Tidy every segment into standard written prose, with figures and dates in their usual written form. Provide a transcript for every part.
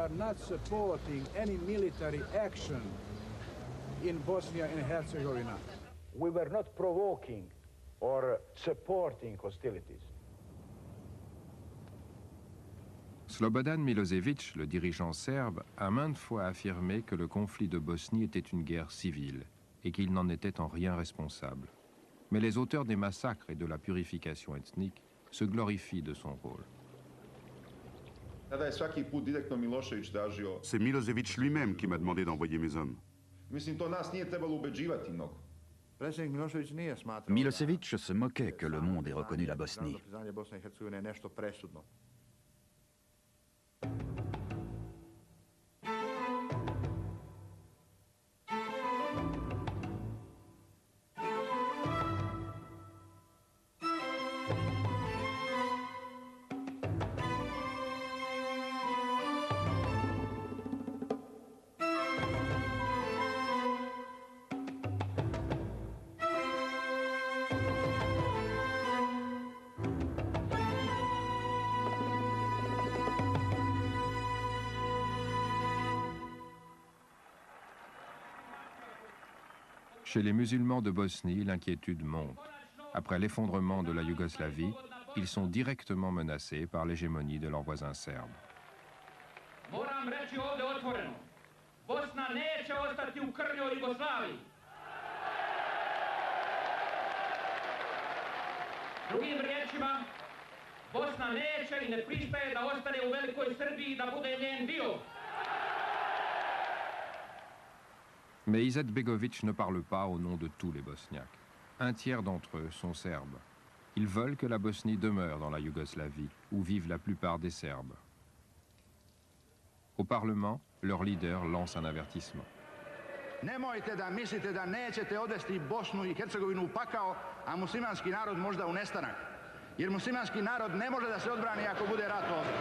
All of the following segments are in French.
are not supporting any military action in Bosnia and Herzegovina. We were not provoking or supporting hostilities. Slobodan Milosevic, le dirigeant serbe, a maintes fois affirmé que le conflit de Bosnie était une guerre civile et qu'il n'en était en rien responsable. Mais les auteurs des massacres et de la purification ethnique se glorifient de son rôle. C'est Milosevic lui-même qui m'a demandé d'envoyer mes hommes. Milosevic se moquait que le monde ait reconnu la Bosnie. Chez les musulmans de Bosnie, l'inquiétude monte. Après l'effondrement de la Yougoslavie, ils sont directement menacés par l'hégémonie de leurs voisins serbes. Moram reći ovdje otvoreno, Bosna neće ostati u krnjoj Jugoslaviji. Drugim riječima, Bosna neće i ne pristaje da ostane u velikoj Srbiji, da bude njen dio. Mais Izetbegović ne parle pas au nom de tous les Bosniaques. Un tiers d'entre eux sont serbes. Ils veulent que la Bosnie demeure dans la Yougoslavie, où vivent la plupart des Serbes. Au Parlement, leur leader lance un avertissement. Nemojte da mislite da nećete odvesti Bosnu i Hercegovinu u pakao, a muslimanski narod možda u nestanak. Jer muslimanski narod ne može da se odbrani ako bude rat ovdje.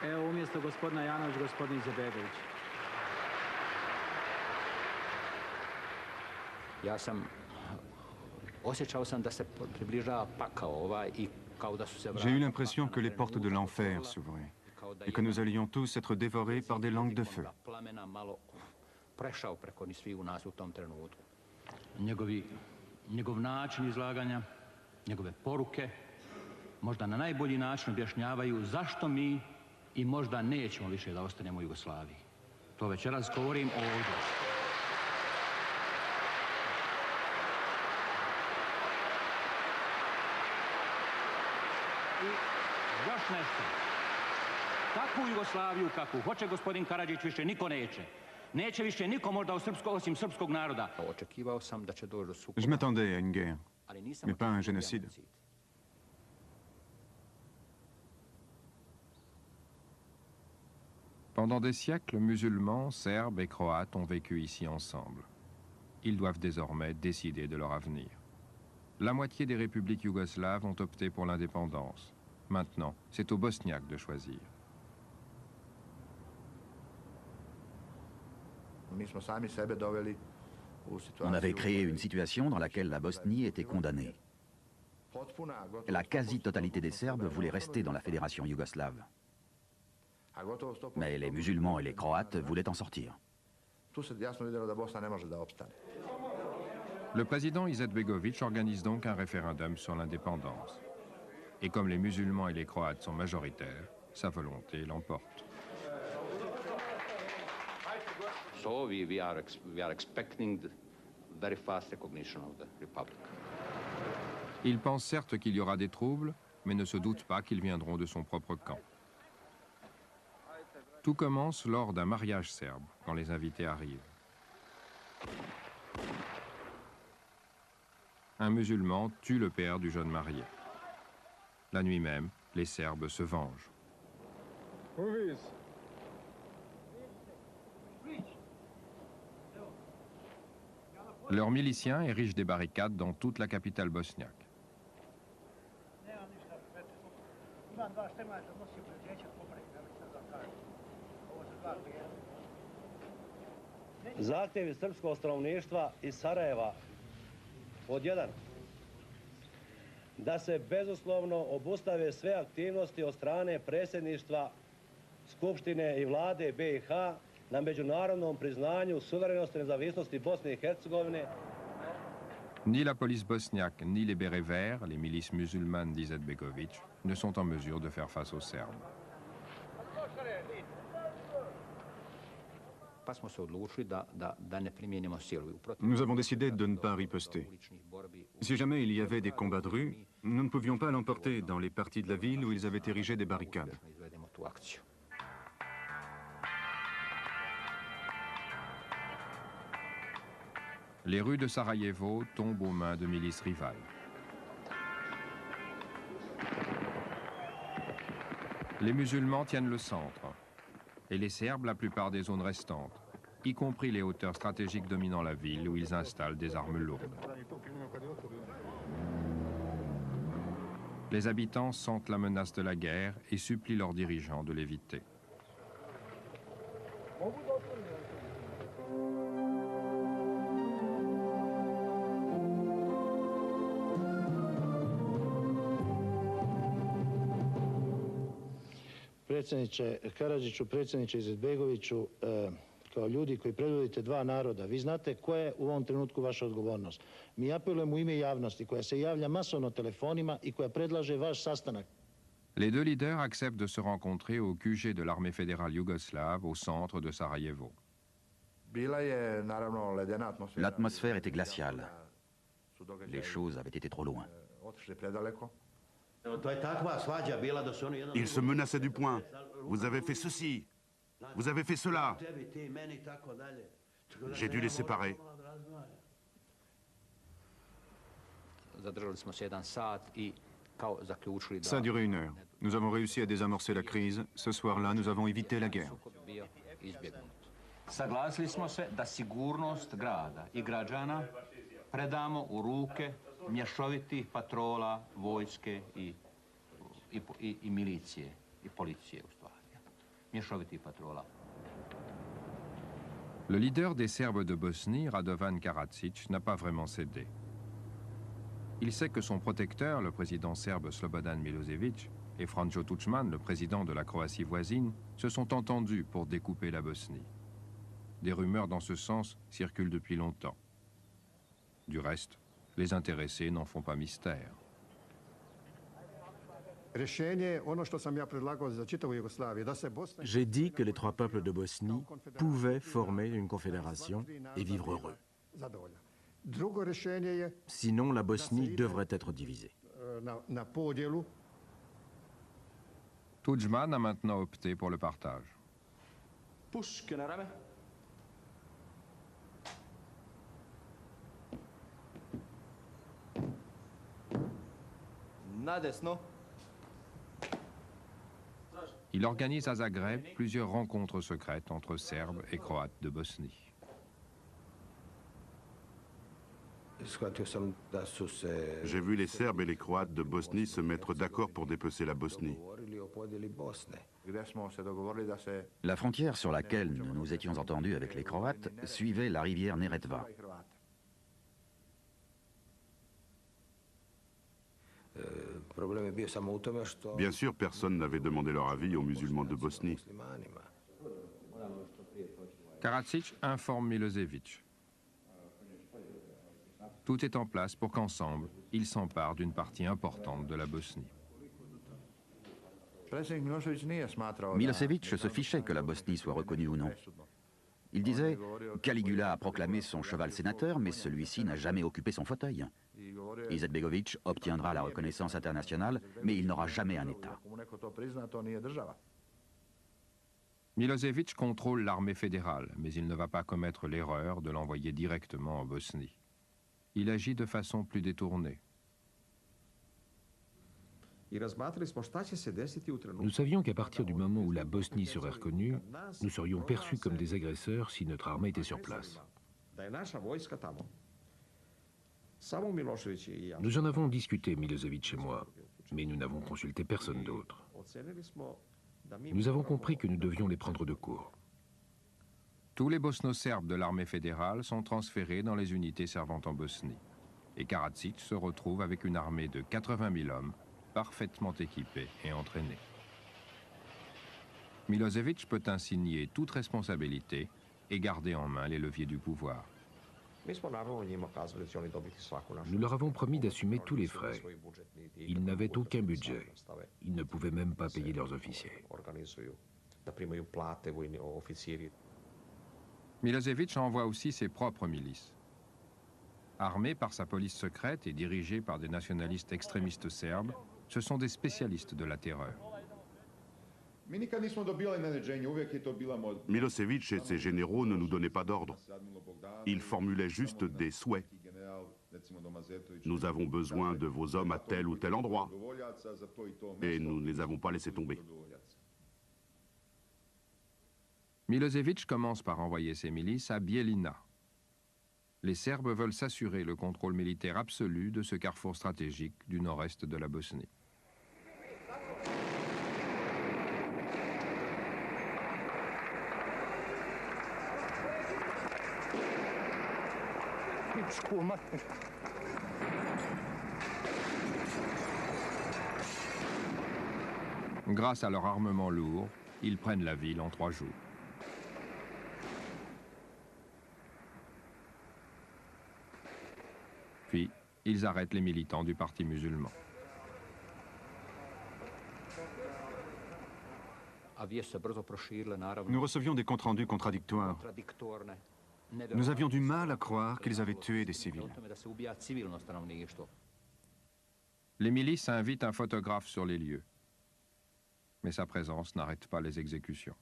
Evo umjesto gospodina Janović, gospodin Izetbegović. J'ai eu l'impression que les portes de l'enfer s'ouvraient et que nous allions tous être dévorés par des langues de feu. Njegov način izlaganja, njegove poruke, možda na najbolji način objašnjavaju zašto mi i možda nećemo više da ostanemo u Jugoslaviji. To večeras govorim ovdje. I još nešto. Takvu Jugoslaviju kakvu hoće gospodin Karadžić više niko neće. Neće više niko možda osim srpskog naroda. Očekivao sam da će doći do sukoba. Je m'attendais à une guerre, mais pas à un génocide. Pendant des siècles, musulmans, serbes et croates ont vécu ici ensemble. Ils doivent désormais décider de leur avenir. La moitié des républiques yougoslaves ont opté pour l'indépendance. Maintenant, c'est aux Bosniaques de choisir. On avait créé une situation dans laquelle la Bosnie était condamnée. La quasi-totalité des Serbes voulaient rester dans la fédération yougoslave. Mais les musulmans et les Croates voulaient en sortir. Le président Izetbegović organise donc un référendum sur l'indépendance. Et comme les musulmans et les Croates sont majoritaires, sa volonté l'emporte. So we are expecting the very fast recognition of the republic. Il pense certes qu'il y aura des troubles, mais ne se doute pas qu'ils viendront de son propre camp. Tout commence lors d'un mariage serbe, quand les invités arrivent. Un musulman tue le père du jeune marié. La nuit même, les Serbes se vengent. Leurs miliciens érigent des barricades dans toute la capitale bosniaque. Zahtjevi srpskog stanovništva iz Sarajeva. Pod jedan. da se bezuslovno obustave sve aktivnosti od strane predsjedništva Skupštine i vlade BiH na međunarodnom priznanju suverenosti i nezavisnosti Bosne i Hercegovine. Ni la police bosniaque, ni les bérets verts, les milices musulmanes d'Izetbegović, ne sont en mesure de faire face aux Serbes. Nous avons décidé de ne pas riposter. Si jamais il y avait des combats de rue, nous ne pouvions pas l'emporter dans les parties de la ville où ils avaient érigé des barricades. Les rues de Sarajevo tombent aux mains de milices rivales. Les musulmans tiennent le centre, et les Serbes la plupart des zones restantes, y compris les hauteurs stratégiques dominant la ville où ils installent des armes lourdes. Les habitants sentent la menace de la guerre et supplient leurs dirigeants de l'éviter. Predsjedniče Karadžiću, predsjedniče Izetbegoviću, kao ljudi koji predvodite dva naroda, vi znate koja je u ovom trenutku vaša odgovornost. Mi apelujemo u ime javnosti koja se javlja masovno telefonima i koja predlaže vaš sastanak. Les deux leaders acceptent de se rencontrer au QG de l'armée fédérale yougoslave au centre de Sarajevo. L'atmosphère était glaciale. Les choses avaient été trop loin. Ils se menaçaient du poing. Vous avez fait ceci. Vous avez fait cela. J'ai dû les séparer. Ça a duré 1 heure. Nous avons réussi à désamorcer la crise. Ce soir-là, nous avons évité la guerre. Saglasili smo se da sigurnost grada i građana predamo u ruke mješovitih patrola, vojske i milicije, i policije u stvari. Mješovitih patrola. Le leader des Serbes de Bosnie, Radovan Karadzic, n'a pas vraiment cédé. Il sait que son protecteur, le président serbe Slobodan Milosevic, et Franjo Tuđman, le président de la Croatie voisine, se sont entendus pour découper la Bosnie. Des rumeurs dans ce sens circulent depuis longtemps. Du reste, les intéressés n'en font pas mystère. J'ai dit que les trois peuples de Bosnie pouvaient former une confédération et vivre heureux. Sinon, la Bosnie devrait être divisée. Tuđman a maintenant opté pour le partage. Il organise à Zagreb plusieurs rencontres secrètes entre Serbes et Croates de Bosnie. J'ai vu les Serbes et les Croates de Bosnie se mettre d'accord pour dépecer la Bosnie. La frontière sur laquelle nous nous étions entendus avec les Croates suivait la rivière Neretva. Bien sûr, personne n'avait demandé leur avis aux musulmans de Bosnie. Karadzic informe Milosevic. Tout est en place pour qu'ensemble, ils s'emparent d'une partie importante de la Bosnie. Milosevic se fichait que la Bosnie soit reconnue ou non. Il disait « Caligula a proclamé son cheval sénateur, mais celui-ci n'a jamais occupé son fauteuil. Izetbegović obtiendra la reconnaissance internationale, mais il n'aura jamais un État. » Milosevic contrôle l'armée fédérale, mais il ne va pas commettre l'erreur de l'envoyer directement en Bosnie. Il agit de façon plus détournée. Nous savions qu'à partir du moment où la Bosnie serait reconnue, nous serions perçus comme des agresseurs si notre armée était sur place. Nous en avons discuté, Milosevic et moi, mais nous n'avons consulté personne d'autre. Nous avons compris que nous devions les prendre de court. Tous les bosno-serbes de l'armée fédérale sont transférés dans les unités servant en Bosnie. et Karadzic se retrouve avec une armée de 80 000 hommes, parfaitement équipés et entraînés. Milosevic peut ainsi nier toute responsabilité et garder en main les leviers du pouvoir. Nous leur avons promis d'assumer tous les frais. Ils n'avaient aucun budget. Ils ne pouvaient même pas payer leurs officiers. Milosevic envoie aussi ses propres milices. Armés par sa police secrète et dirigés par des nationalistes extrémistes serbes, ce sont des spécialistes de la terreur. Milosevic et ses généraux ne nous donnaient pas d'ordre. Ils formulaient juste des souhaits. Nous avons besoin de vos hommes à tel ou tel endroit. Et nous ne les avons pas laissés tomber. Milosevic commence par envoyer ses milices à Bijeljina. Les Serbes veulent s'assurer le contrôle militaire absolu de ce carrefour stratégique du nord-est de la Bosnie. Grâce à leur armement lourd, ils prennent la ville en 3 jours. Puis, ils arrêtent les militants du parti musulman. Nous recevions des comptes rendus contradictoires. Nous avions du mal à croire qu'ils avaient tué des civils. Les milices invitent un photographe sur les lieux. Mais sa présence n'arrête pas les exécutions.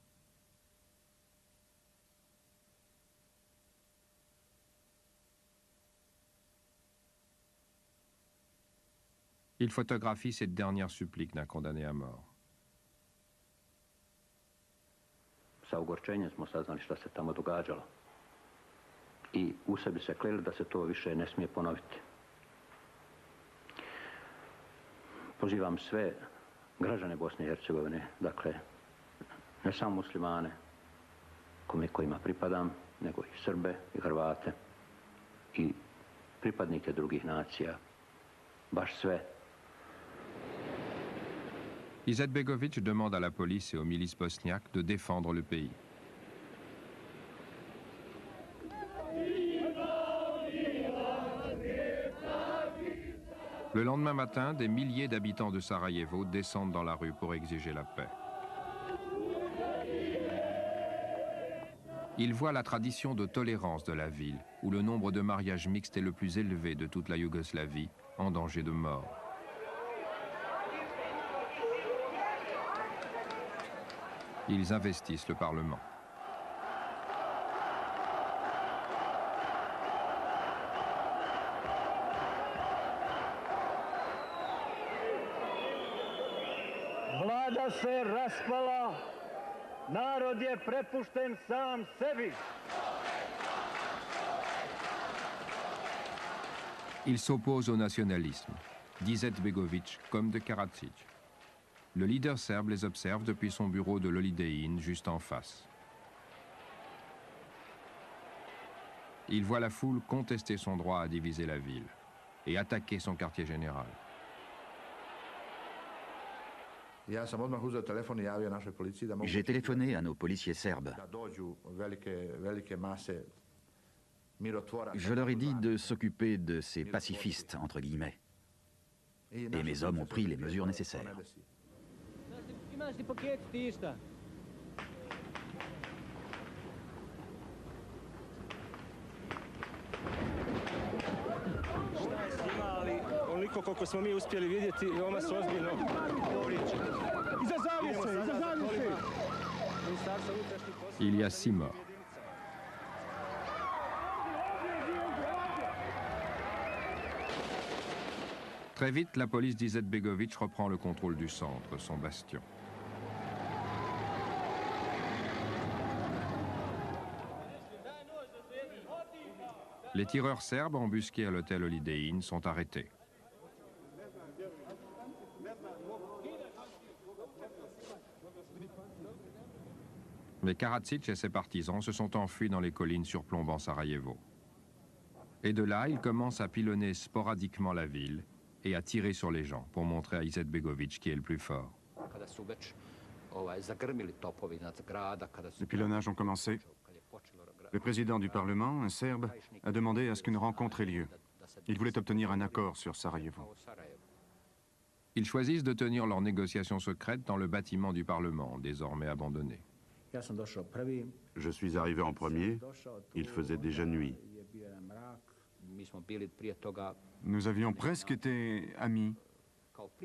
Il photographie cette dernière supplique d'un condamné à mort. Sa ogorčenjem smo saznali šta se tamo događalo. I u sebi se kleli da se to više ne smije ponoviti. Pozivam sve građane Bosne i Hercegovine, dakle, ne samo muslimane, kojima pripadam, nego i Srbe i Hrvate i pripadnike drugih nacija, baš sve. Izetbegovic demande à la police et aux milices bosniaques de défendre le pays. Le lendemain matin, des milliers d'habitants de Sarajevo descendent dans la rue pour exiger la paix. Ils voient la tradition de tolérance de la ville, où le nombre de mariages mixtes est le plus élevé de toute la Yougoslavie, en danger de mort. Ils investissent le Parlement. Vlada se raspala, narod je prepušten sam sebi. Ils s'opposent au nationalisme, d'Izetbegovic comme de Karadzic. Le leader serbe les observe depuis son bureau de l'Holiday Inn juste en face. Il voit la foule contester son droit à diviser la ville et attaquer son quartier général. J'ai téléphoné à nos policiers serbes. Je leur ai dit de s'occuper de ces pacifistes, entre guillemets. Et mes hommes ont pris les mesures nécessaires. Il y a 6 morts. Très vite, la police d'Izetbegovic reprend le contrôle du centre, son bastion. Les tireurs serbes embusqués à l'hôtel Holiday Inn sont arrêtés. Mais Karadzic et ses partisans se sont enfuis dans les collines surplombant Sarajevo. Et de là, il commence à pilonner sporadiquement la ville et à tirer sur les gens pour montrer à Izetbegović qui est le plus fort. Les pilonnages ont commencé. Le président du Parlement, un Serbe, a demandé à ce qu'une rencontre ait lieu. Il voulait obtenir un accord sur Sarajevo. Ils choisissent de tenir leurs négociations secrètes dans le bâtiment du Parlement, désormais abandonné. Je suis arrivé en premier, il faisait déjà nuit. Nous avions presque été amis.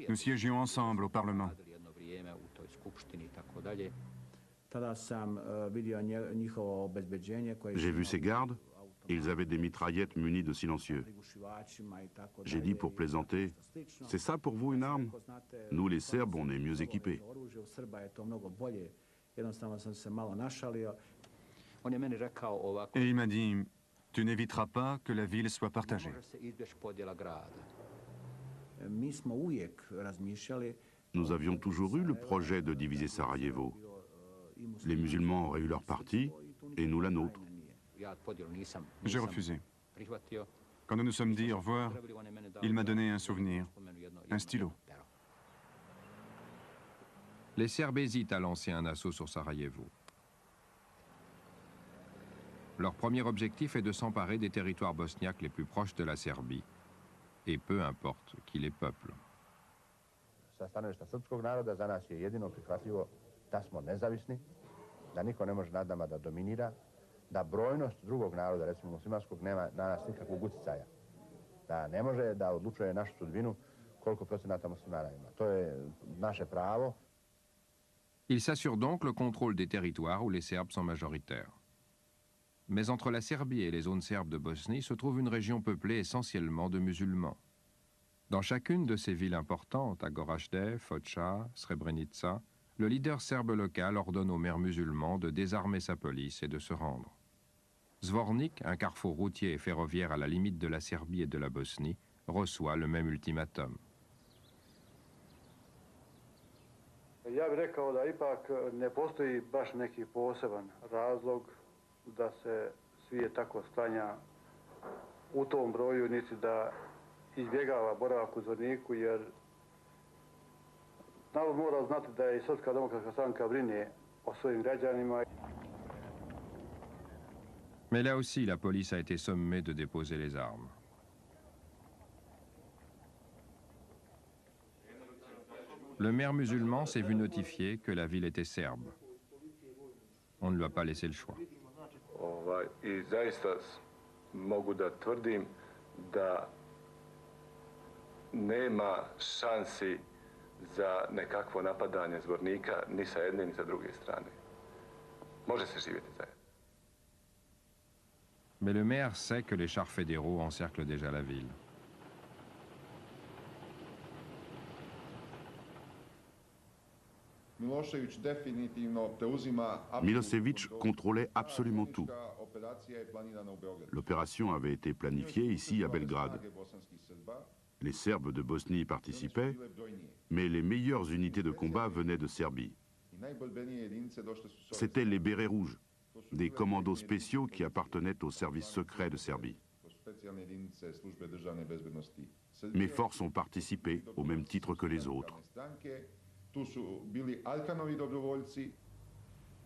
Nous siégions ensemble au Parlement. J'ai vu ces gardes, ils avaient des mitraillettes munies de silencieux. J'ai dit pour plaisanter, c'est ça pour vous une arme? Nous les Serbes, on est mieux équipés. Et il m'a dit, tu n'éviteras pas que la ville soit partagée. Nous avions toujours eu le projet de diviser Sarajevo. Les musulmans auraient eu leur partie et nous la nôtre. J'ai refusé. Quand nous nous sommes dit au revoir, il m'a donné un souvenir, un stylo. Les Serbes hésitent à lancer un assaut sur Sarajevo. Leur premier objectif est de s'emparer des territoires bosniaques les plus proches de la Serbie, et peu importe qui les peuple. Sa stanovišta srpskog naroda za nas je jedino prihvatljivo da smo nezavisni, da niko ne može nad nama da dominira, da brojnost drugog naroda, recimo muslimanskog, nema na nas nikakvog uticaja. Da ne može da odlučuje našu sudbinu koliko procenata muslimana ima. To je naše pravo. Ils s'assurent donc le contrôle des territoires où les Serbes sont majoritaires. Mais entre la Serbie et les zones serbes de Bosnie se trouve une région peuplée essentiellement de musulmans. Dans chacune de ces villes importantes, à Goražde, Foča, Srebrenica, le leader serbe local ordonne aux maires musulmans de désarmer sa police et de se rendre. Zvornik, un carrefour routier et ferroviaire à la limite de la Serbie et de la Bosnie, reçoit le même ultimatum. Ja bih rekao da ipak ne postoji baš neki poseban razlog da se svijet tako sklanja u tom broju, niti da izbjegava boravak u Zvorniku, jer narod mora znati da je Srpska demokratska stranka brine o svojim građanima. Mais là aussi, la police a été sommée de déposer les armes. Le maire musulman s'est vu notifier que la ville était serbe. On ne lui a pas laissé le choix. I zaista mogu da tvrdim da nema šansi za nekakvo napadanje Zvornika ni sa jedne ni sa druge strane. Može se živjeti zajedno. Mais le maire sait que les chars fédéraux encerclent déjà la ville. Milosevic contrôlait absolument tout. L'opération avait été planifiée ici à Belgrade. Les Serbes de Bosnie y participaient, mais les meilleures unités de combat venaient de Serbie. C'étaient les bérets rouges, des commandos spéciaux qui appartenaient au service secret de Serbie. Mes forces ont participé au même titre que les autres.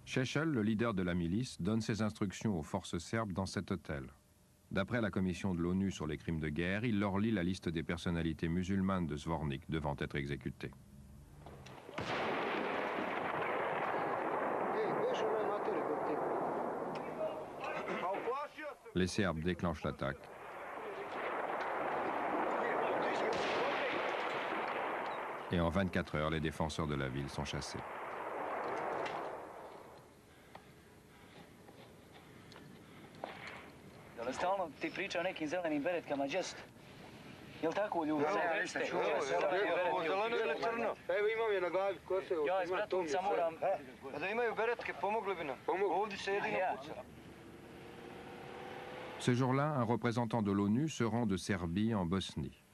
Šešelj, le leader de la milice, donne ses instructions aux forces serbes dans cet hôtel. D'après la commission de l'ONU sur les crimes de guerre, il leur lit la liste des personnalités musulmanes de Zvornik devant être exécutées. Les Serbes déclenchent l'attaque. Et en 24 heures, les défenseurs de la ville sont chassés. Stalno ti priča o nekim zelenim beretkama, Just. Jel tako, ljudi? Zeleno ili crno? Evo imam je na glavi, ko se... Ja iz Bratunca moram... Da imaju beretke, pomogli bi nam. Ovdje se jedino puca. Ce jour-là, un représentant de l'ONU se rend de Serbie en Bosnie.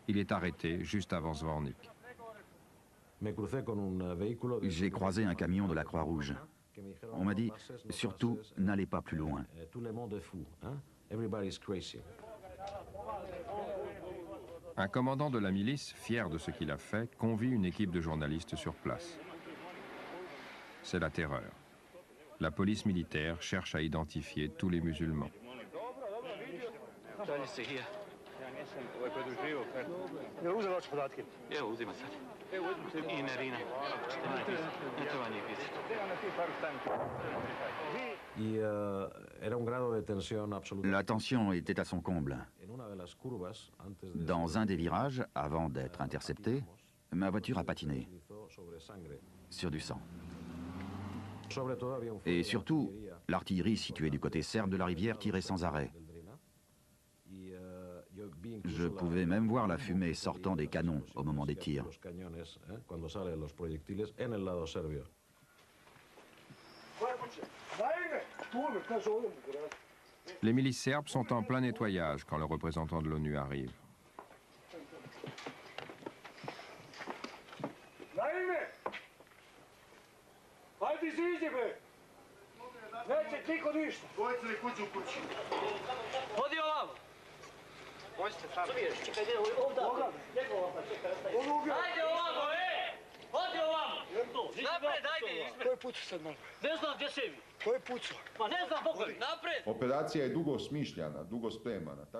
Il est arrêté juste avant Zvornik. J'ai croisé un camion de la Croix-Rouge. On m'a dit, surtout, n'allez pas plus loin. Un commandant de la milice, fier de ce qu'il a fait, convie une équipe de journalistes sur place. C'est la terreur. La police militaire cherche à identifier tous les musulmans. La tension était à son comble. Dans un des virages, avant d'être intercepté, ma voiture a patiné sur du sang. Et surtout, l'artillerie située du côté serbe de la rivière tirait sans arrêt. Je pouvais même voir la fumée sortant des canons au moment des tirs. Les milices serbes sont en plein nettoyage quand le représentant de l'ONU arrive.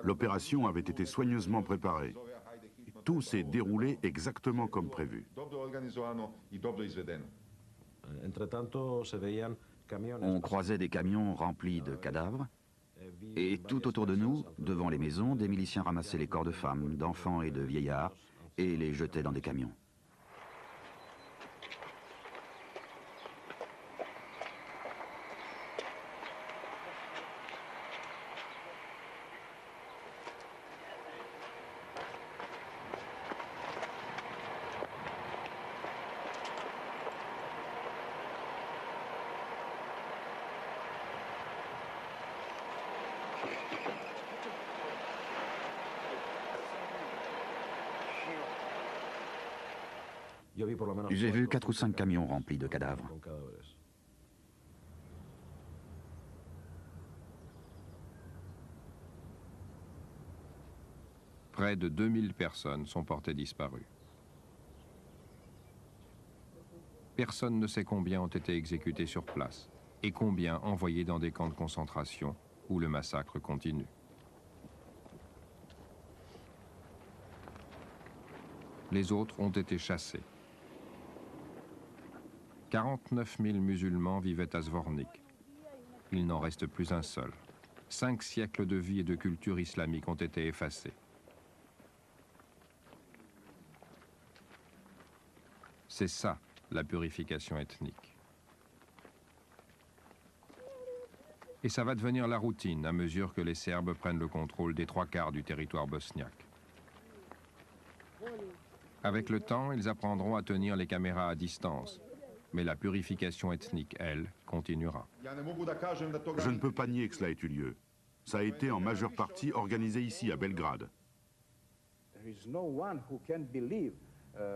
L'opération avait été soigneusement préparée. Tout s'est déroulé exactement comme prévu. On croisait des camions remplis de cadavres, et tout autour de nous, devant les maisons, des miliciens ramassaient les corps de femmes, d'enfants et de vieillards et les jetaient dans des camions. J'ai vu 4 ou 5 camions remplis de cadavres. Près de 2000 personnes sont portées disparues. Personne ne sait combien ont été exécutés sur place et combien envoyés dans des camps de concentration où le massacre continue. Les autres ont été chassés. 49 000 musulmans vivaient à Zvornik. Il n'en reste plus un seul. 5 siècles de vie et de culture islamique ont été effacés. C'est ça, la purification ethnique. Et ça va devenir la routine à mesure que les Serbes prennent le contrôle des 3/4 du territoire bosniaque. Avec le temps, ils apprendront à tenir les caméras à distance. Mais la purification ethnique, elle, continuera. Je ne peux pas nier que cela ait eu lieu. Ça a été en majeure partie organisé ici, à Belgrade.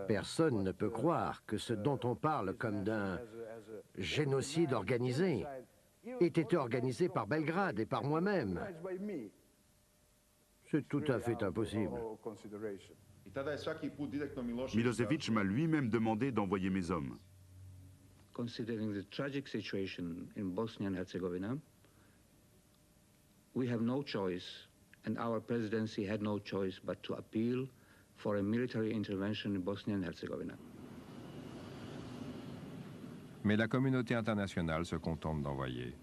Personne ne peut croire que ce dont on parle comme d'un génocide organisé ait été organisé par Belgrade et par moi-même. C'est tout à fait impossible. Milosevic m'a lui-même demandé d'envoyer mes hommes. Considering the tragic situation in Bosnia and Herzegovina, we have no choice, and our presidency had no choice but to appeal for a military intervention in Bosnia and Herzegovina. Mais la communauté internationale se contente d'envoyer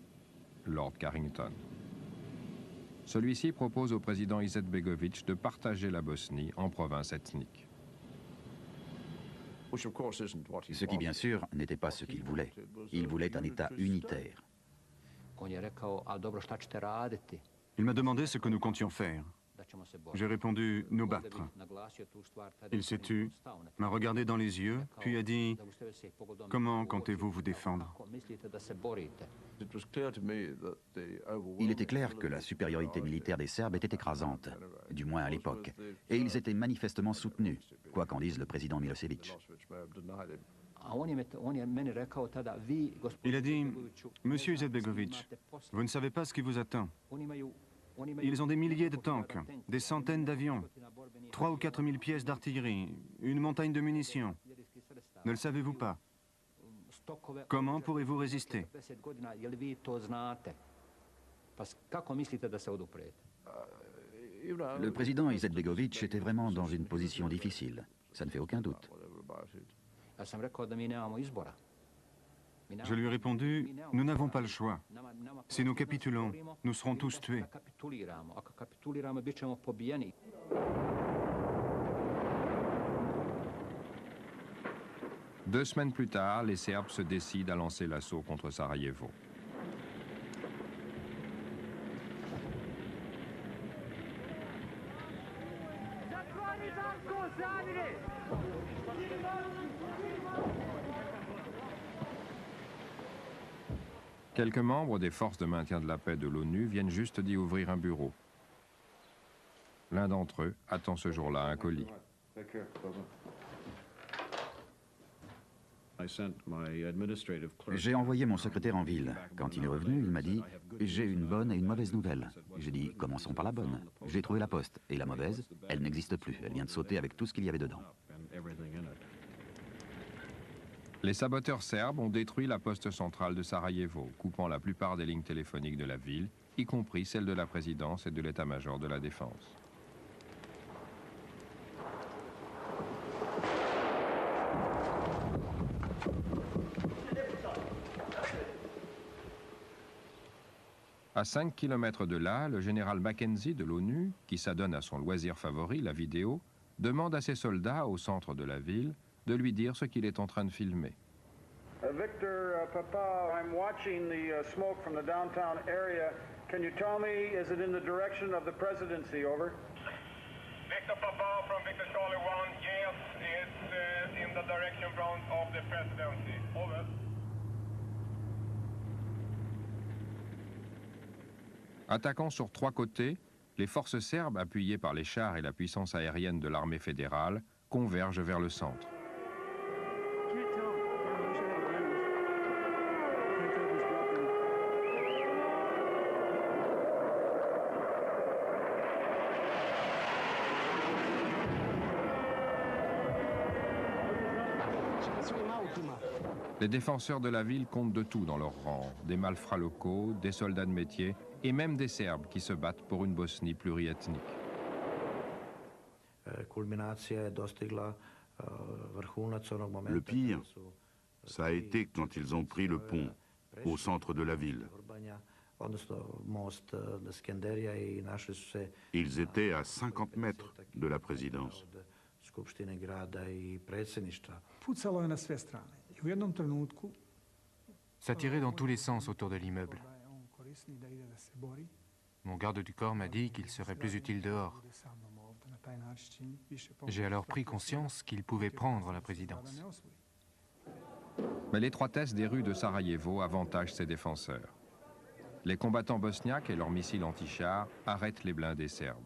Lord Carrington. Celui-ci propose au président Izetbegovic de partager la Bosnie en provinces ethniques. Ce qui, bien sûr, n'était pas ce qu'il voulait. Il voulait un État unitaire. Il m'a demandé ce que nous comptions faire. J'ai répondu « nous battre ». Il s'est tu, m'a regardé dans les yeux, puis a dit « Comment comptez-vous vous défendre ?» Il était clair que la supériorité militaire des Serbes était écrasante, du moins à l'époque, et ils étaient manifestement soutenus, quoi qu'en dise le président Milosevic. Il a dit « Monsieur Izetbegovic, vous ne savez pas ce qui vous attend. Ils ont des milliers de tanks, des centaines d'avions, 3 ou 4 000 pièces d'artillerie, une montagne de munitions. Ne le savez-vous pas? Comment pourrez-vous résister? Le président Izetbegovic était vraiment dans une position difficile, ça ne fait aucun doute. Je lui ai répondu, nous n'avons pas le choix. Si nous capitulons, nous serons tous tués. Deux semaines plus tard, les Serbes se décident à lancer l'assaut contre Sarajevo. Quelques membres des forces de maintien de la paix de l'ONU viennent juste d'y ouvrir un bureau. L'un d'entre eux attend ce jour-là un colis. J'ai envoyé mon secrétaire en ville. Quand il est revenu, il m'a dit « J'ai une bonne et une mauvaise nouvelle ». J'ai dit « Commençons par la bonne ». J'ai trouvé la poste. Et la mauvaise, elle n'existe plus. Elle vient de sauter avec tout ce qu'il y avait dedans. Les saboteurs serbes ont détruit la poste centrale de Sarajevo, coupant la plupart des lignes téléphoniques de la ville, y compris celle de la présidence et de l'état-major de la défense. À 5 km de là, le général Mackenzie de l'ONU, qui s'adonne à son loisir favori, la vidéo, demande à ses soldats au centre de la ville de lui dire ce qu'il est en train de filmer. Victor, Papa, I'm watching the smoke from the downtown area. Can you tell me, is it in the direction of the presidency? Over. Victor Papa from Victor Charlie 1, yes, it's in the direction of the presidency. Over. Attaquant sur 3 côtés, les forces serbes, appuyées par les chars et la puissance aérienne de l'armée fédérale, convergent vers le centre. Les défenseurs de la ville comptent de tout dans leurs rangs, des malfrats locaux, des soldats de métier et même des Serbes qui se battent pour une Bosnie pluriethnique. Le pire, ça a été quand ils ont pris le pont au centre de la ville. Ils étaient à 50 mètres de la présidence. Ça tirait dans tous les sens autour de l'immeuble. Mon garde du corps m'a dit qu'il serait plus utile dehors. J'ai alors pris conscience qu'il pouvait prendre la présidence. Mais l'étroitesse des rues de Sarajevo avantage ses défenseurs. Les combattants bosniaques et leurs missiles anti-chars arrêtent les blindés serbes.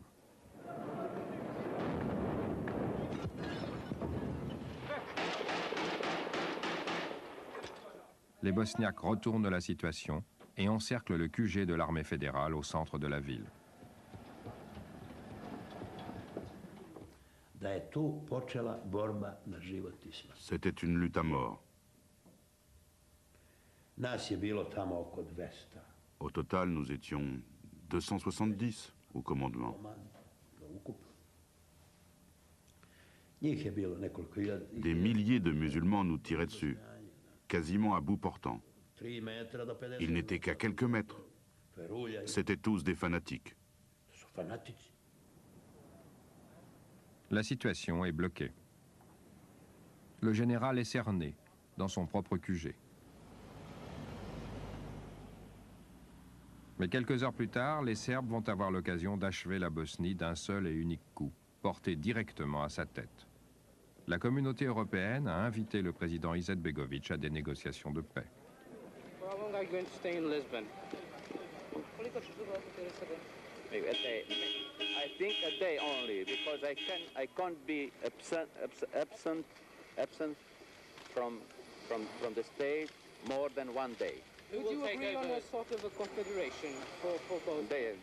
Les Bosniaques retournent la situation et encerclent le QG de l'armée fédérale au centre de la ville. C'était une lutte à mort. Au total, nous étions 270 au commandement. Des milliers de musulmans nous tiraient dessus, quasiment à bout portant. Ils n'étaient qu'à quelques mètres. C'étaient tous des fanatiques. La situation est bloquée. Le général est cerné dans son propre QG. Mais quelques heures plus tard, les Serbes vont avoir l'occasion d'achever la Bosnie d'un seul et unique coup, porté directement à sa tête. La communauté européenne a invité le président Izetbegovic à des négociations de paix. I think a day only, because I can't be absent from the state more than one day. Would you agree on a sort of a confederation for both?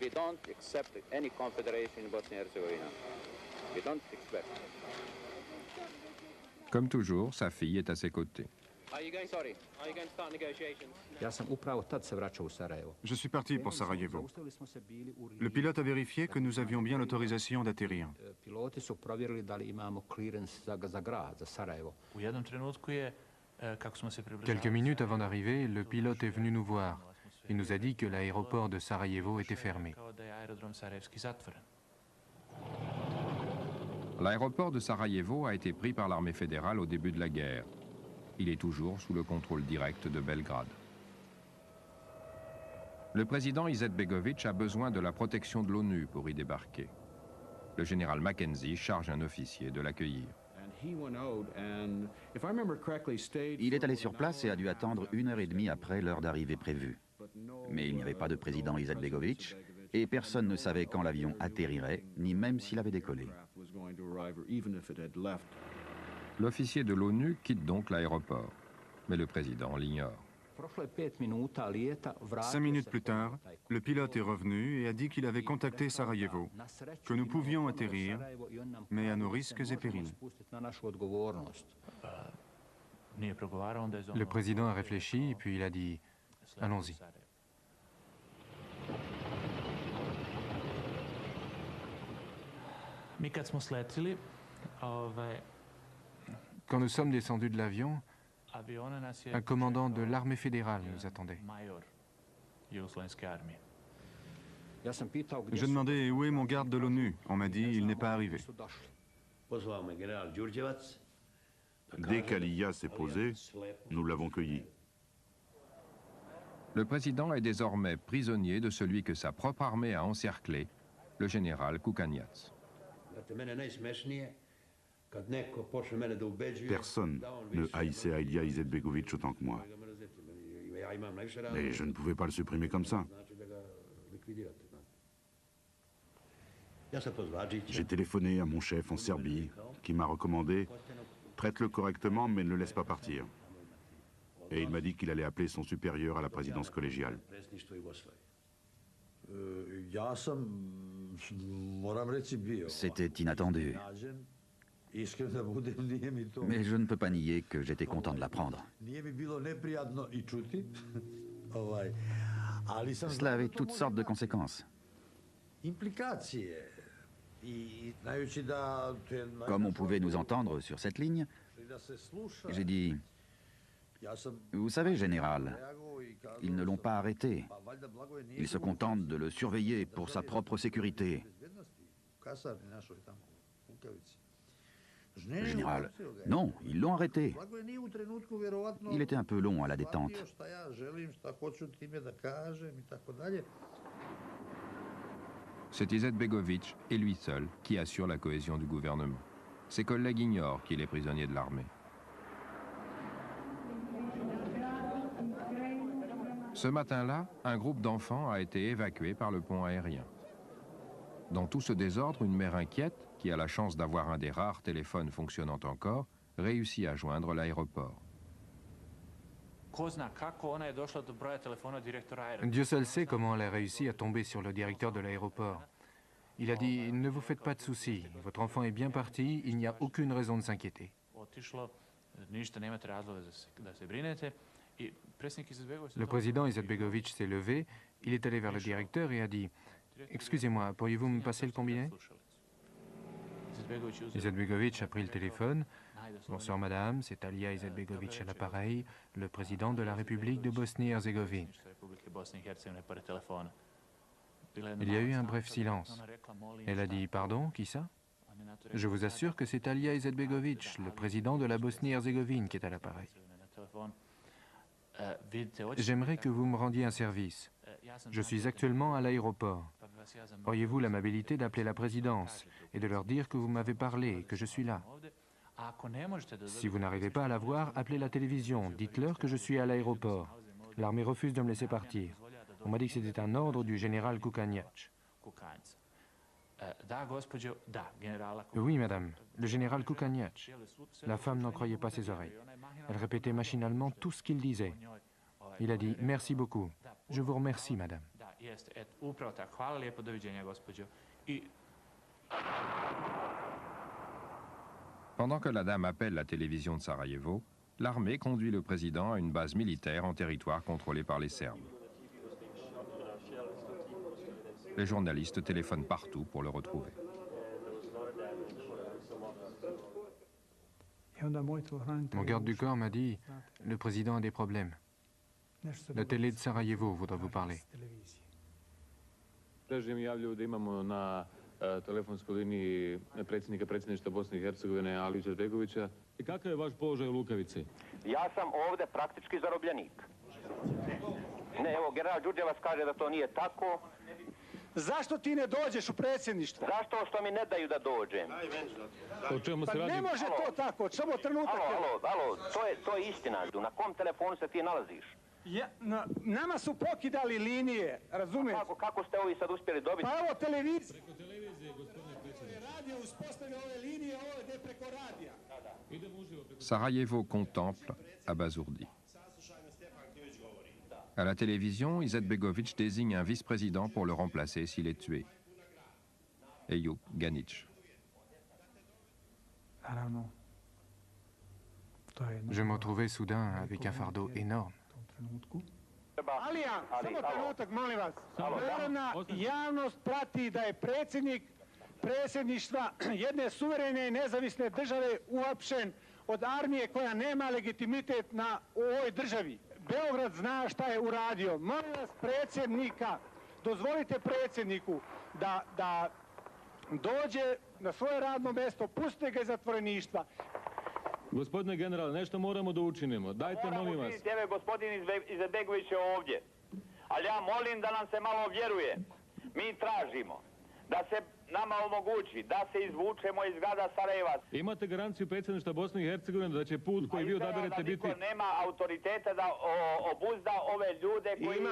We don't accept any confederation in Bosnie-Herzegovina. We don't expect. Comme toujours, sa fille est à ses côtés. Are you going to start negotiations? Ja sam upravo tad se vraćao u Sarajevo. Je suis parti pour Sarajevo. Le pilote a vérifié que nous avions bien l'autorisation d'atterrir. Piloti su provjerili da li imamo clearance za grad, za Sarajevo. U jednom trenutku je, kako smo se približavali... Quelques minutes avant d'arriver, le pilote est venu nous voir. Il nous a dit que l'aéroport de Sarajevo était fermé. L'aéroport de Sarajevo a été pris par l'armée fédérale au début de la guerre. Il est toujours sous le contrôle direct de Belgrade. Le président Izetbegovic a besoin de la protection de l'ONU pour y débarquer. Le général Mackenzie charge un officier de l'accueillir. Il est allé sur place et a dû attendre 1h30 après l'heure d'arrivée prévue. Mais il n'y avait pas de président Izetbegovic et personne ne savait quand l'avion atterrirait, ni même s'il avait décollé. L'officier de l'ONU quitte donc l'aéroport, mais le président l'ignore. 5 minutes plus tard, le pilote est revenu et a dit qu'il avait contacté Sarajevo, que nous pouvions atterrir, mais à nos risques et périls. Le président a réfléchi, puis il a dit « Allons-y ». Quand nous sommes descendus de l'avion, un commandant de l'armée fédérale nous attendait. Je demandais où est mon garde de l'ONU. On m'a dit il n'est pas arrivé. Dès qu'Aliya s'est posé, nous l'avons cueilli. Le président est désormais prisonnier de celui que sa propre armée a encerclé, le général Kukaniac. Personne ne haïssait Aliya Izetbegovic autant que moi. Mais je ne pouvais pas le supprimer comme ça. J'ai téléphoné à mon chef en Serbie, qui m'a recommandé « Traite-le correctement, mais ne le laisse pas partir ». Et il m'a dit qu'il allait appeler son supérieur à la présidence collégiale. C'était inattendu. Mais je ne peux pas nier que j'étais content de l'apprendre. Cela avait toutes sortes de conséquences. Comme on pouvait nous entendre sur cette ligne, j'ai dit « Vous savez, général, ils ne l'ont pas arrêté. Ils se contentent de le surveiller pour sa propre sécurité. » Général, non, ils l'ont arrêté. Il était un peu long à la détente. C'est Izetbegovic et lui seul qui assure la cohésion du gouvernement. Ses collègues ignorent qu'il est prisonnier de l'armée. Ce matin-là, un groupe d'enfants a été évacué par le pont aérien. Dans tout ce désordre, une mère inquiète, qui a la chance d'avoir un des rares téléphones fonctionnant encore, réussit à joindre l'aéroport. Dieu seul sait comment elle a réussi à tomber sur le directeur de l'aéroport. Il a dit « Ne vous faites pas de soucis, votre enfant est bien parti, il n'y a aucune raison de s'inquiéter. » Le président Izetbegovic s'est levé, il est allé vers le directeur et a dit « Excusez-moi, pourriez-vous me passer le combiné ?» Izetbegovic a pris le téléphone. « Bonsoir madame, c'est Aliya Izetbegovic à l'appareil, le président de la République de Bosnie-Herzégovine. » Il y a eu un bref silence. Elle a dit « Pardon, qui ça ?» « Je vous assure que c'est Aliya Izetbegovic, le président de la Bosnie-Herzégovine, qui est à l'appareil. J'aimerais que vous me rendiez un service. Je suis actuellement à l'aéroport. Auriez-vous l'amabilité d'appeler la présidence et de leur dire que vous m'avez parlé et que je suis là? Si vous n'arrivez pas à la voir, appelez la télévision, dites-leur que je suis à l'aéroport. L'armée refuse de me laisser partir. On m'a dit que c'était un ordre du général Kukaniac. Oui, madame, le général Kukaniac. La femme n'en croyait pas ses oreilles. Elle répétait machinalement tout ce qu'il disait. Il a dit « Merci beaucoup. Je vous remercie, madame. » Pendant que la dame appelle la télévision de Sarajevo, l'armée conduit le président à une base militaire en territoire contrôlé par les Serbes. Les journalistes téléphonent partout pour le retrouver. Mon garde du corps m'a dit « Le président a des problèmes. La télé de Sarajevo voudrait vous parler. » telefonskoj liniji predsjednika predsjedništva Bosne i Hercegovine Aliju Izetbegovića. I kakav je vaš položaj u Lukavici? Ja sam ovde praktički zarobljenik. Ne, evo, general Đurđevac kaže da to nije tako. Zašto ti ne dođeš u predsjedništvo? Zašto što mi ne daju da dođem? O čemu se radi? Pa ne može to tako, samo trenutak. Alo, to je istina. Na kom telefonu se ti nalaziš? Nama su pokidali linije, razumiješ? Kako ste ovi sad uspjeli dobiti? Pa evo televizija. Preko televizije, gospodine predsjedniče. Radio uspostavio ove linije, ovdje preko radija. Sarajevo contemple, abasourdi. À la télévision, Izetbegović désigne un vice-président pour le remplacer s'il est tué. Ejup Ganić. Je me retrouvais soudain avec un fardeau énorme. Alija, samo trenutak, molim vas. Narodna javnost prati da je predsjednik predsjedništva jedne suverene i nezavisne države uhapšen od armije koja nema legitimitet u ovoj državi. Beograd zna šta je uradio. Molim vas predsjednika, dozvolite predsjedniku da dođe na svoje radno mjesto, pustite ga iz zatvoreništva. Gospodine generale, nešto moramo da učinimo. Dajte, molim vas. Evo, gospodin Izetbegović je ovdje. Ali ja molim da nam se malo vjeruje. Mi tražimo da se nama omogući da se izvučemo iz grada Sarajeva. Imate garanciju predsjedništva Bosne i Hercegovine da će put koji vi odaberete biti... Niko nema autoriteta da obuzda ove ljude koji... Ima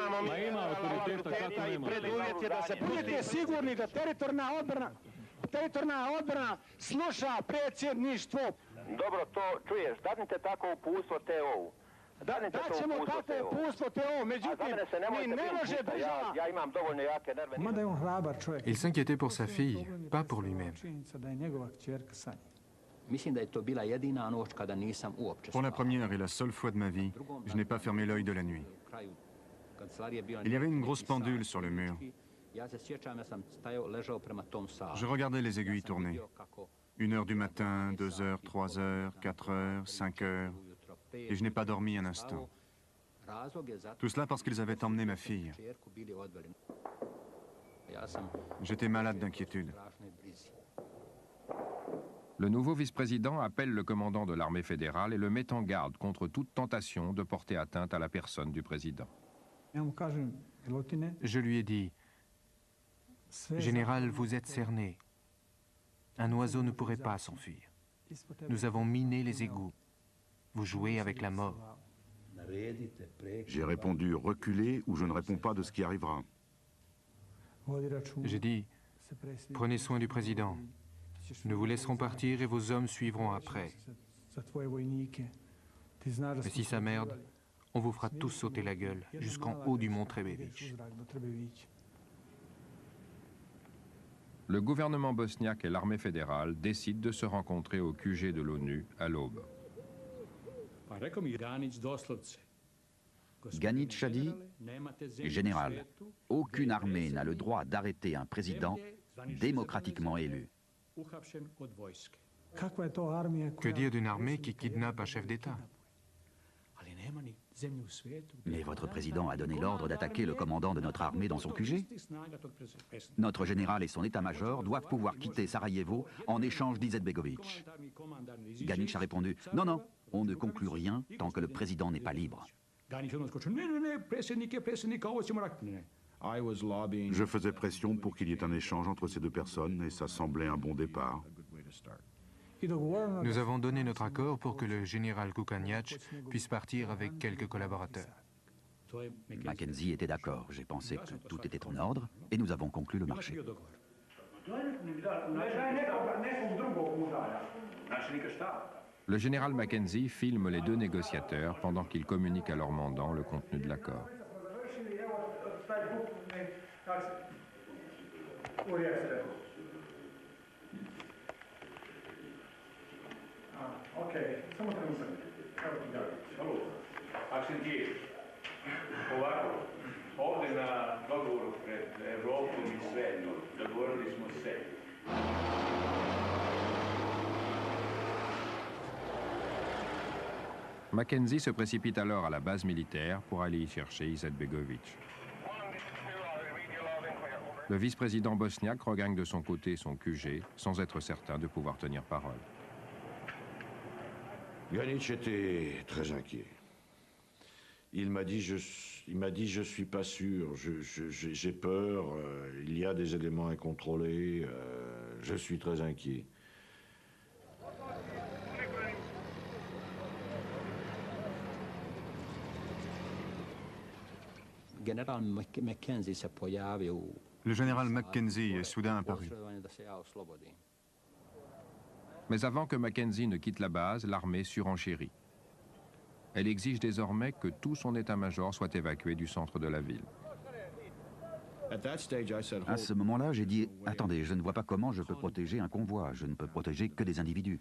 autoriteta, kako nema? Preduvjet je da se budete sigurni da teritorijalna odbrana sluša predsjedništvo. Dobro, to čuješ. Dadnite tako uputstvo TO-u. Daćemo tako uputstvo TO, međutim, mi ne može država... Ja imam dovoljno jake nerve. Mada je on hrabar čovjek. Il s'inquiétait pour sa fille, pas pour lui-même. Mislim da je to bila jedina noć kada nisam uopće Pour la première et la seule fois de ma vie, je n'ai pas fermé l'œil de la nuit. Il y avait une grosse pendule sur le mur. Je regardais les aiguilles tourner. 1h du matin, 2h, 3h, 4h, 5h, et je n'ai pas dormi un instant. Tout cela parce qu'ils avaient emmené ma fille. J'étais malade d'inquiétude. Le nouveau vice-président appelle le commandant de l'armée fédérale et le met en garde contre toute tentation de porter atteinte à la personne du président. Je lui ai dit « Général, vous êtes cerné. Un oiseau ne pourrait pas s'enfuir. Nous avons miné les égouts. Vous jouez avec la mort. » J'ai répondu « Reculez ou je ne réponds pas de ce qui arrivera. » J'ai dit « Prenez soin du président. Nous vous laisserons partir et vos hommes suivront après. Mais si ça merde, on vous fera tous sauter la gueule jusqu'en haut du mont Trebević. » Le gouvernement bosniaque et l'armée fédérale décident de se rencontrer au QG de l'ONU à l'aube. Ganić a dit « Général, aucune armée n'a le droit d'arrêter un président démocratiquement élu. » Que dire d'une armée qui kidnappe un chef d'État? Mais votre président a donné l'ordre d'attaquer le commandant de notre armée dans son QG. Notre général et son état-major doivent pouvoir quitter Sarajevo en échange d'Izetbegović. Ganić a répondu « Non, non, on ne conclut rien tant que le président n'est pas libre. » Je faisais pression pour qu'il y ait un échange entre ces deux personnes et ça semblait un bon départ. Nous avons donné notre accord pour que le général Kukaniac puisse partir avec quelques collaborateurs. Mackenzie était d'accord. J'ai pensé que tout était en ordre et nous avons conclu le marché. Le général Mackenzie filme les deux négociateurs pendant qu'ils communiquent à leur mandant le contenu de l'accord. Ovdje na dogovoru pred Evropom i svetom dogovorili smo se. Mackenzie se précipite alors à la base militaire pour aller y chercher Izetbegovic. Le vice-président bosniaque regagne de son côté son QG sans être certain de pouvoir tenir parole. Ganić était très inquiet. Il m'a dit je suis pas sûr, j'ai peur, il y a des éléments incontrôlés, je suis très inquiet. Le général Mackenzie est soudain apparu. Mais avant que Mackenzie ne quitte la base, l'armée surenchérit. Elle exige désormais que tout son état-major soit évacué du centre de la ville. À ce moment-là, j'ai dit « Attendez, je ne vois pas comment je peux protéger un convoi. Je ne peux protéger que des individus. »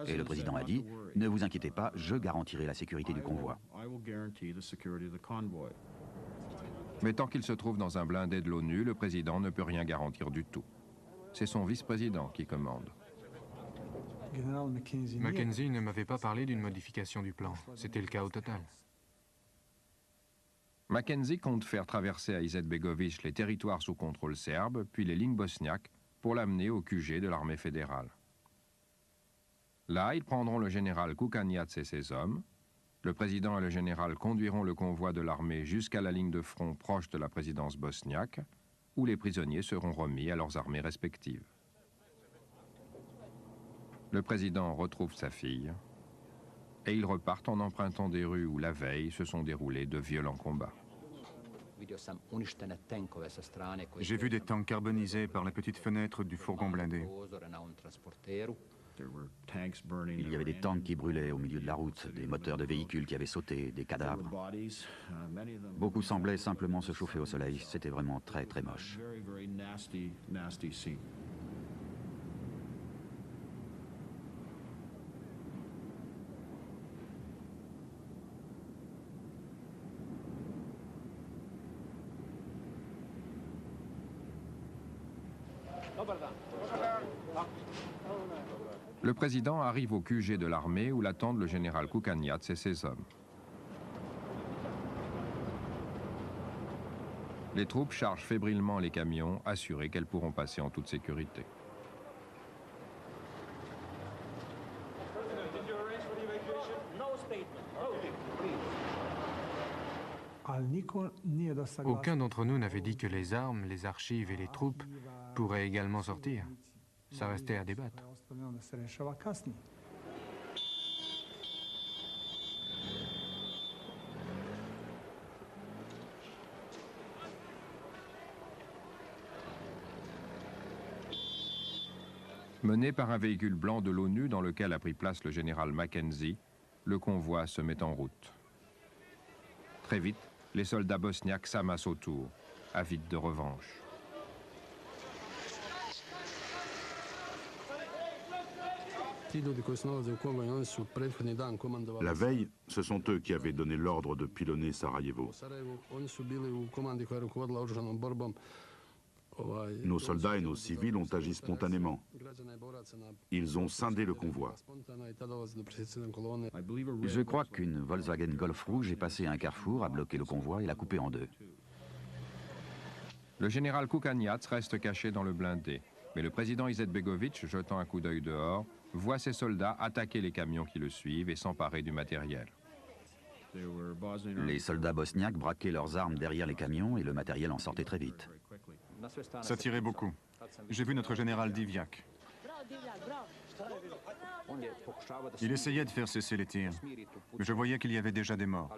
Et le président a dit « Ne vous inquiétez pas, je garantirai la sécurité du convoi. » Mais tant qu'il se trouve dans un blindé de l'ONU, le président ne peut rien garantir du tout. C'est son vice-président qui commande. Mackenzie ne m'avait pas parlé d'une modification du plan. C'était le chaos total. Mackenzie compte faire traverser à Izetbegovic les territoires sous contrôle serbe, puis les lignes bosniaques, pour l'amener au QG de l'armée fédérale. Là, ils prendront le général Kukaniac et ses hommes. Le président et le général conduiront le convoi de l'armée jusqu'à la ligne de front proche de la présidence bosniaque, où les prisonniers seront remis à leurs armées respectives. Le président retrouve sa fille et ils repartent en empruntant des rues où la veille se sont déroulés de violents combats. J'ai vu des tanks carbonisés par la petite fenêtre du fourgon blindé. Il y avait des tanks qui brûlaient au milieu de la route, des moteurs de véhicules qui avaient sauté, des cadavres. Beaucoup semblaient simplement se chauffer au soleil. C'était vraiment très très moche. Le président arrive au QG de l'armée où l'attendent le général Kukaniac et ses hommes. Les troupes chargent fébrilement les camions, assurées qu'elles pourront passer en toute sécurité. Aucun d'entre nous n'avait dit que les armes, les archives et les troupes pourraient également sortir. Ça restait à débattre. Mené par un véhicule blanc de l'ONU dans lequel a pris place le général Mackenzie, le convoi se met en route. Très vite, les soldats bosniaques s'amassent autour, avides de revanche. La veille, ce sont eux qui avaient donné l'ordre de pilonner Sarajevo. Nos soldats et nos civils ont agi spontanément. Ils ont scindé le convoi. Je crois qu'une Volkswagen Golf rouge est passée à un carrefour, a bloqué le convoi et l'a coupé en deux. Le général Kukaniac reste caché dans le blindé, mais le président Izetbegovic, jetant un coup d'œil dehors, voit ses soldats attaquer les camions qui le suivent et s'emparer du matériel. Les soldats bosniaques braquaient leurs armes derrière les camions et le matériel en sortait très vite. Ça tirait beaucoup. J'ai vu notre général Divjak. Il essayait de faire cesser les tirs, mais je voyais qu'il y avait déjà des morts.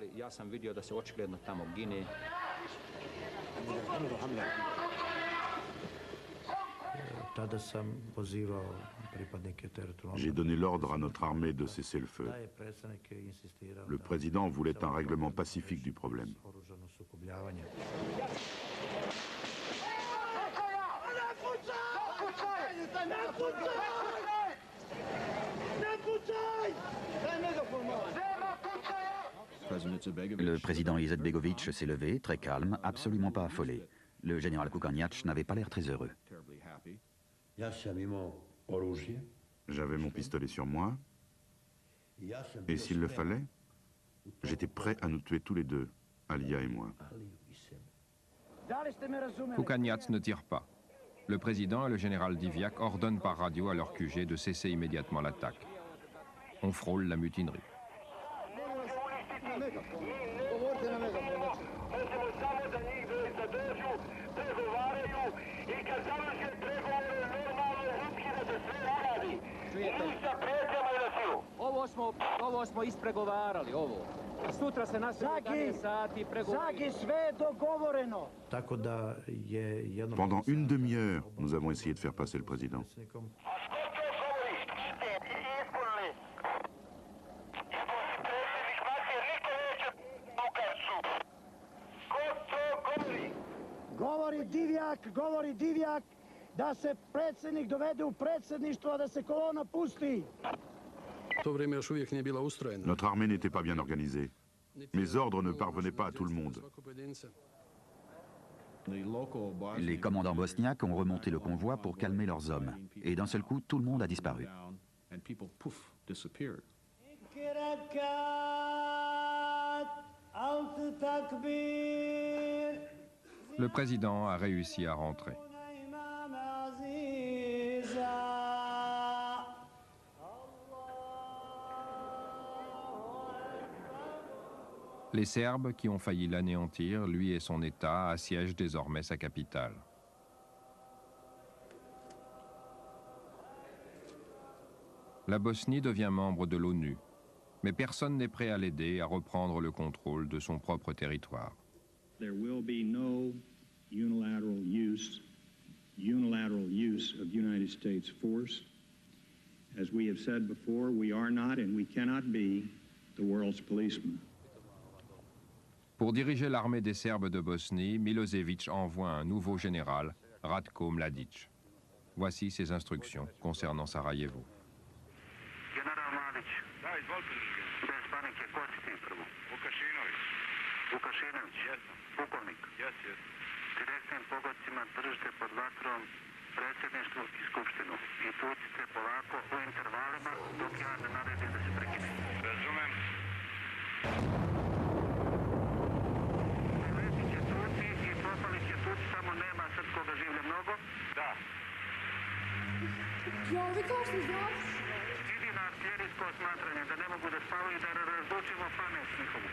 J'ai donné l'ordre à notre armée de cesser le feu. Le président voulait un règlement pacifique du problème. Le président Izetbegovic s'est levé, très calme, absolument pas affolé. Le général Kukaniac n'avait pas l'air très heureux. J'avais mon pistolet sur moi, et s'il le fallait, j'étais prêt à nous tuer tous les deux, Alia et moi. Kukaniac ne tire pas. Le président et le général Diviak ordonnent par radio à leur QG de cesser immédiatement l'attaque. On frôle la mutinerie. Ovo smo ispregovarali, ovo. Sutra se nastavi 11 sati pregovori. Zagi, sve je dogovoreno. Pendant une demi-heure, nous avons essayé de faire passer le président. Govori Divjak da se predsjednik dovede u predsjedništvo, a da se kolona pusti. Notre armée n'était pas bien organisée. Mes ordres ne parvenaient pas à tout le monde. Les commandants bosniaques ont remonté le convoi pour calmer leurs hommes. Et d'un seul coup, tout le monde a disparu. Le président a réussi à rentrer. Les Serbes, qui ont failli l'anéantir, lui et son État, assiègent désormais sa capitale. La Bosnie devient membre de l'ONU, mais personne n'est prêt à l'aider à reprendre le contrôle de son propre territoire. There will be no unilateral use of United States force. As we have said before, we are not and we cannot be the world's policeman. Pour diriger l'armée des Serbes de Bosnie, Milosevic envoie un nouveau général, Ratko Mladic. Voici ses instructions concernant Sarajevo. General Mladic, bez panike, ko si ti prvo? Vukašinović, pukovnik. Direktnim pogodcima držite pod vatrom predsjedništvo i skupštinu i tucite polako u intervalima dok ja ne naredim da se prekine. Razumem. Samo nema srpskoga življa mnogo? Da. Idi na artiljerijsko osmatranje, da ne mogu da spavaju, da razdučimo pamet njihovu.